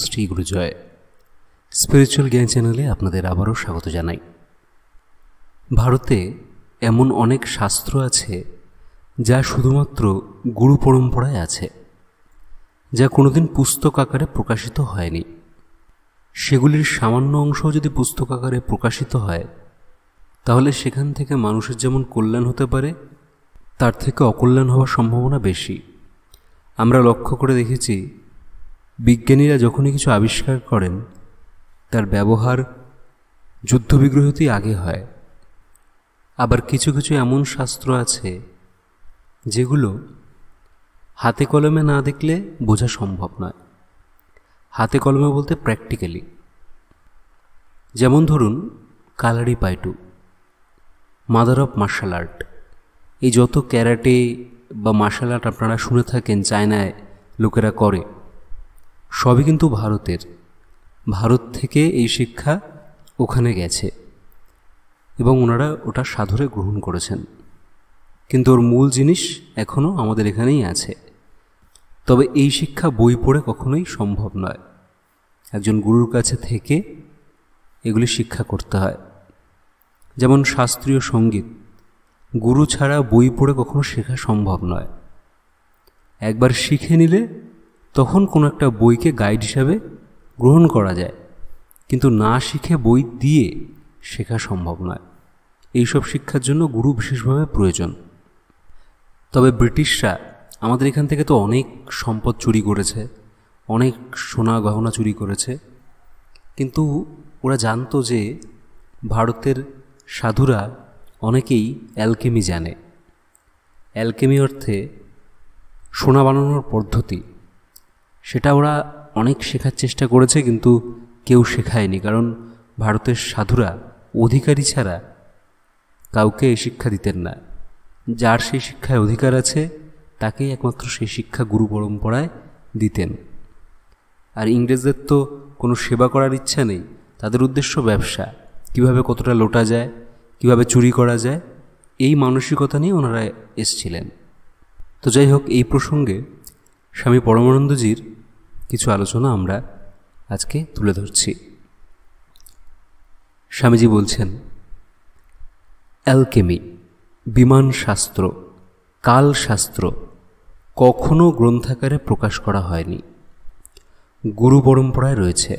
Shri গুরুজয়। Spiritual জ্ঞান চ্যানেলে আপনাদের আবারও স্বাগত জানাই। ভারতে এমন অনেক শাস্ত্র আছে যা শুধুমাত্র গুরু পরম্পরায় আছে, যা কোনোদিন পুস্তক আকারে প্রকাশিত হয়নি। সেগুলির সামান্য অংশ যদি পুস্তক আকারে প্রকাশিত হয়, তাহলে সেখান থেকে মানুষের যেমন কল্যাণ হতে পারে, তার থেকে অকল্যাণ হওয়ার সম্ভাবনা বেশি। আমরা লক্ষ্য করে দেখেছি, বিজ্ঞানীরা যখনই কিছু আবিষ্কার করেন, তার ব্যবহার যুদ্ধবিগ্রহতেই আগে হয়। আবার কিছু কিছু এমন শাস্ত্র আছে যেগুলো হাতে কলমে না দেখলে বোঝা সম্ভব নয়। হাতে কলমে বলতে প্র্যাকটিক্যালি। যেমন ধরুন কালারি পাইটু, মাদার অফ মার্শাল আর্ট। এই যত ক্যারাটে বা মার্শাল আর্ট আপনারা শুনে থাকেন চায়নায় লোকেরা করে, সবই কিন্তু ভারতের। ভারত থেকে এই শিক্ষা ওখানে গেছে এবং ওনারা ওটা সাদরে গ্রহণ করেছেন, কিন্তু ওর মূল জিনিস এখনও আমাদের এখানেই আছে। তবে এই শিক্ষা বই পড়ে কখনোই সম্ভব নয়। একজন গুরুর কাছে থেকে এগুলি শিক্ষা করতে হয়। যেমন শাস্ত্রীয় সঙ্গীত, গুরু ছাড়া বই পড়ে কখনো শেখা সম্ভব নয়। একবার শিখে নিলে তখন কোনো একটা বইকে গাইড হিসাবে গ্রহণ করা যায়, কিন্তু না শিখে বই দিয়ে শেখা সম্ভব নয়। এইসব শিক্ষার জন্য গুরু বিশেষভাবে প্রয়োজন। তবে ব্রিটিশরা আমাদের এখান থেকে তো অনেক সম্পদ চুরি করেছে, অনেক সোনা গহনা চুরি করেছে, কিন্তু ওরা জানতো যে ভারতের সাধুরা অনেকেই অ্যালকেমি জানে। অ্যালকেমি অর্থে সোনা বানানোর পদ্ধতি, সেটা ওরা অনেক শেখার চেষ্টা করেছে, কিন্তু কেউ শেখায়নি। কারণ ভারতের সাধুরা অধিকারী ছাড়া কাউকে এই শিক্ষা দিতেন না। যার সেই শিক্ষায় অধিকার আছে তাকেই একমাত্র সেই শিক্ষা গুরু পরম্পরায় দিতেন। আর ইংরেজদের তো কোনো সেবা করার ইচ্ছা নেই, তাদের উদ্দেশ্য ব্যবসা, কিভাবে কতটা লোটা যায়, কিভাবে চুরি করা যায়, এই মানসিকতা নিয়ে ওনারা এসছিলেন। তো যাই হোক, এই প্রসঙ্গে স্বামী পরমানন্দজির কিছু আলোচনা আমরা আজকে তুলে ধরছি। স্বামীজি বলছেন, অ্যালকেমি, বিমান শাস্ত্র, কাল শাস্ত্র কখনো গ্রন্থাকারে প্রকাশ করা হয়নি, গুরু পরম্পরায় রয়েছে।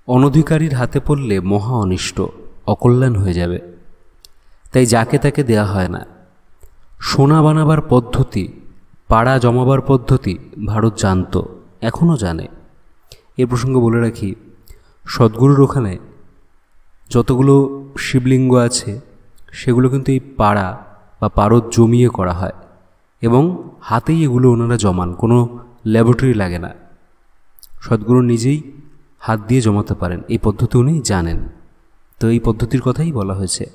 অনধিকারীর হাতে পড়লে মহা অনিষ্ট, অকল্যাণ হয়ে যাবে, তাই যাকে তাকে দেয়া হয় না। সোনা বানাবার পদ্ধতি, পাড়া জমাবার পদ্ধতি ভারত জানত, এখনও জানে। এ প্রসঙ্গে বলে রাখি, সদ্গুরুর ওখানে যতগুলো শিবলিঙ্গ আছে সেগুলো কিন্তু এই পাড়া বা পারদ জমিয়ে করা হয় এবং হাতেই এগুলো ওনারা জমান, কোনো ল্যাবরেটরি লাগে না। সদ্গুরু নিজেই হাত দিয়ে জমাতে পারেন, এই পদ্ধতি উনি জানেন। তো এই পদ্ধতির কথাই বলা হয়েছে।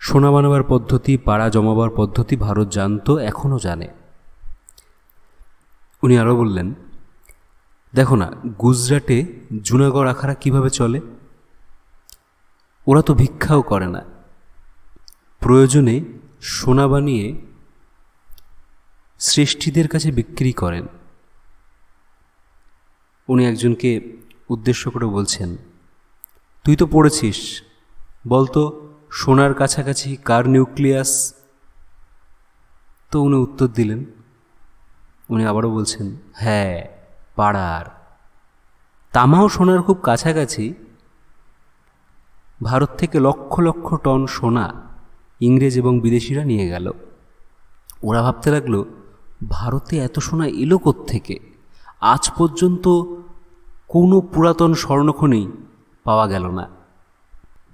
সোনা বানাবার পদ্ধতি, পাড়া জমাবার পদ্ধতি ভারত জানত, এখনও জানে। উনি আরও বললেন, দেখো না গুজরাটে জুনাগড় আখাড়া কিভাবে চলে। ওরা তো ভিক্ষাও করে না, প্রয়োজনে সোনা বানিয়ে শ্রেষ্ঠীদের কাছে বিক্রি করেন। উনি একজনকে উদ্দেশ্য করে বলছেন, তুই তো পড়েছিস, বলতো সোনার কাছাকাছি কার নিউক্লিয়াস? তো উনি উত্তর দিলেন, উনি আবারও বলছেন, হ্যাঁ পাড়ার। তামাও সোনার খুব কাছাকাছি। ভারত থেকে লক্ষ লক্ষ টন সোনা ইংরেজ এবং বিদেশিরা নিয়ে গেল। ওরা ভাবতে লাগলো, ভারতে এত সোনা এলো কোত্থেকে? আজ পর্যন্ত কোনো পুরাতন স্বর্ণখনি পাওয়া গেল না।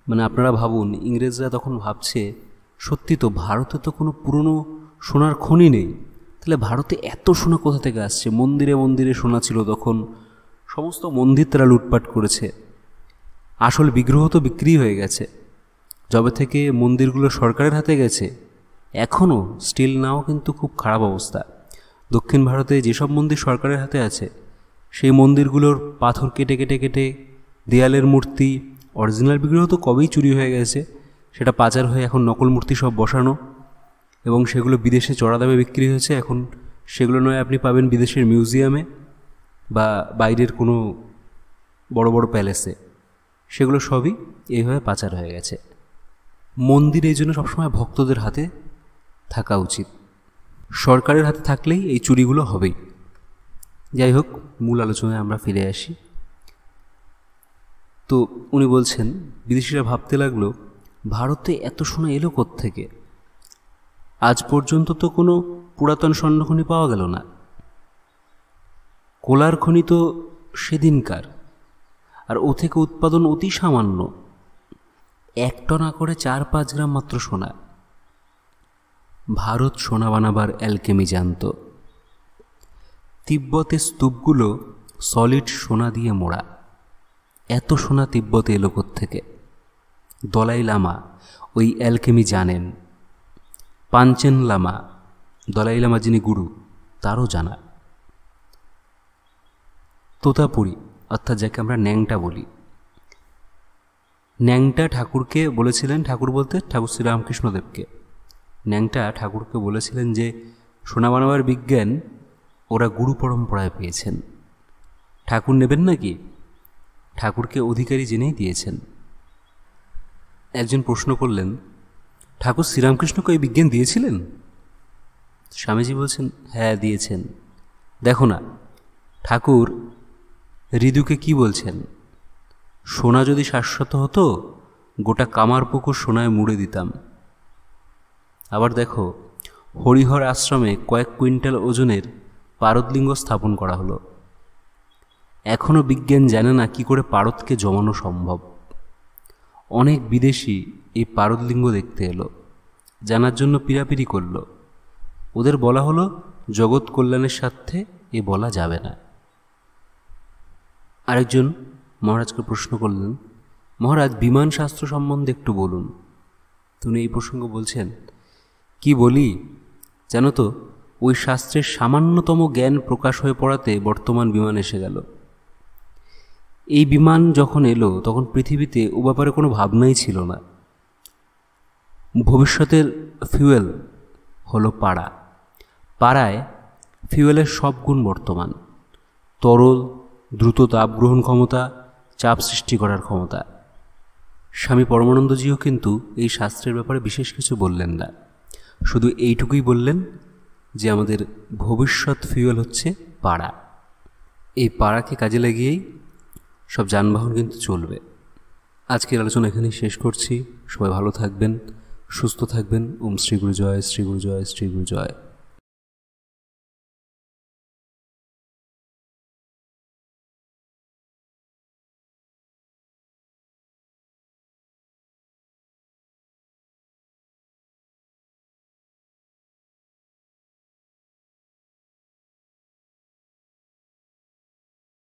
মানে আপনারা ভাবুন, ইংরেজরা তখন ভাবছে, সত্যি তো ভারতে তো কোনো পুরনো সোনার খনি নেই, তাহলে ভারতে এত সোনা কোথা থেকে আসছে? মন্দিরে মন্দিরে সোনা ছিল তখন, সমস্ত মন্দির তারা লুটপাট করেছে। আসল বিগ্রহ তো বিক্রি হয়ে গেছে। যবে থেকে মন্দিরগুলো সরকারের হাতে গেছে, এখনও স্টিল নাও কিন্তু খুব খারাপ অবস্থা। দক্ষিণ ভারতে যেসব মন্দির সরকারের হাতে আছে, সেই মন্দিরগুলোর পাথর কেটে কেটে কেটে দেয়ালের মূর্তি, অরিজিনাল বিগ্রহ তো কবেই চুরি হয়ে গেছে, সেটা পাচার হয়ে এখন নকল মূর্তি সব বসানো এবং সেগুলো বিদেশে চড়া দামে বিক্রি হয়েছে। এখন সেগুলো নয় আপনি পাবেন বিদেশের মিউজিয়ামে বা বাইরের কোনো বড় বড় প্যালেসে। সেগুলো সবই এইভাবে পাচার হয়ে গেছে। মন্দির এই জন্য সবসময় ভক্তদের হাতে থাকা উচিত। সরকারের হাতে থাকলেই এই চুরিগুলো হবেই। যাই হোক, মূল আলোচনায় আমরা ফিরে আসি। তো উনি বলছেন, বিদেশিরা ভাবতে লাগলো ভারতে এত সোনা এলো কোত্থেকে? আজ পর্যন্ত তো কোনো পুরাতন স্বর্ণখনি পাওয়া গেল না। কোলার খনি তো সেদিনকার, আর ও থেকে উৎপাদন অতি সামান্য, 1 টনা করে 4-5 গ্রাম মাত্র সোনা। ভারত সোনা বানাবার অ্যালকেমি জানত। তিব্বতের স্তূপগুলো সলিড সোনা দিয়ে মোড়া। এত সোনা তিব্বতে এলো কোত্থেকে? দলাই লামা ওই অ্যালকেমি জানেন। পাঞ্চেন লামা, দলাই লামা যিনি গুরু, তারও জানা। তোতাপুরি, অর্থাৎ যাকে আমরা ন্যাংটা বলি, ন্যাংটা ঠাকুরকে বলেছিলেন, ঠাকুর বলতে ঠাকুর শ্রীরামকৃষ্ণদেবকে, ন্যাংটা ঠাকুরকে বলেছিলেন যে সোনা বানাবার বিজ্ঞান ওরা গুরু পরম্পরায় পেয়েছেন, ঠাকুর নেবেন নাকি? ঠাকুরকে অধিকারী জেনেই দিয়েছেন। একজন প্রশ্ন করলেন, ঠাকুর শ্রীরামকৃষ্ণকে এই বিজ্ঞান দিয়েছিলেন? স্বামীজি বলছেন, হ্যাঁ দিয়েছেন। দেখো না, ঠাকুর হৃদুকে কি বলছেন? সোনা যদি শাশ্বত হতো, গোটা কামারপুকুর সোনায় মুড়ে দিতাম। আবার দেখো, হরিহর আশ্রমে কয়েক কুইন্টাল ওজনের পারদলিঙ্গ স্থাপন করা হলো। এখনও বিজ্ঞান জানে না কি করে পারদকে জমানো সম্ভব। অনেক বিদেশি এই পারদলিঙ্গ দেখতে এলো, জানার জন্য পিরাপিরি করল। ওদের বলা হলো জগৎ কল্যাণের স্বার্থে এ বলা যাবে না। আরেকজন মহারাজকে প্রশ্ন করলেন, মহারাজ বিমান শাস্ত্র সম্বন্ধে একটু বলুন। তিনি এই প্রসঙ্গ বলছেন, কি বলি জানো তো, ওই শাস্ত্রের সামান্যতম জ্ঞান প্রকাশ হয়ে পড়াতে বর্তমান বিমান এসে গেল। এই বিমান যখন এলো তখন পৃথিবীতে ও ব্যাপারে কোনো ভাবনাই ছিল না। ভবিষ্যতের ফিউয়েল হলো পাড়া। পাড়ায় ফিউয়েলের সব গুণ বর্তমান: তরল, দ্রুত তাপ গ্রহণ ক্ষমতা, চাপ সৃষ্টি করার ক্ষমতা। স্বামী পরমানন্দজিও কিন্তু এই শাস্ত্রের ব্যাপারে বিশেষ কিছু বললেন না, শুধু এইটুকুই বললেন যে আমাদের ভবিষ্যৎ ফিউয়েল হচ্ছে পাড়া। এই পাড়াকে কাজে লাগিয়েই সব যানবাহন কিন্তু চলবে। আজকের আলোচনা এখানেই শেষ করছি। সবাই ভালো থাকবেন, সুস্থ থাকবেন। ওম শ্রী গুরু জয়, শ্রী গুরু জয়, শ্রী গুরু জয়।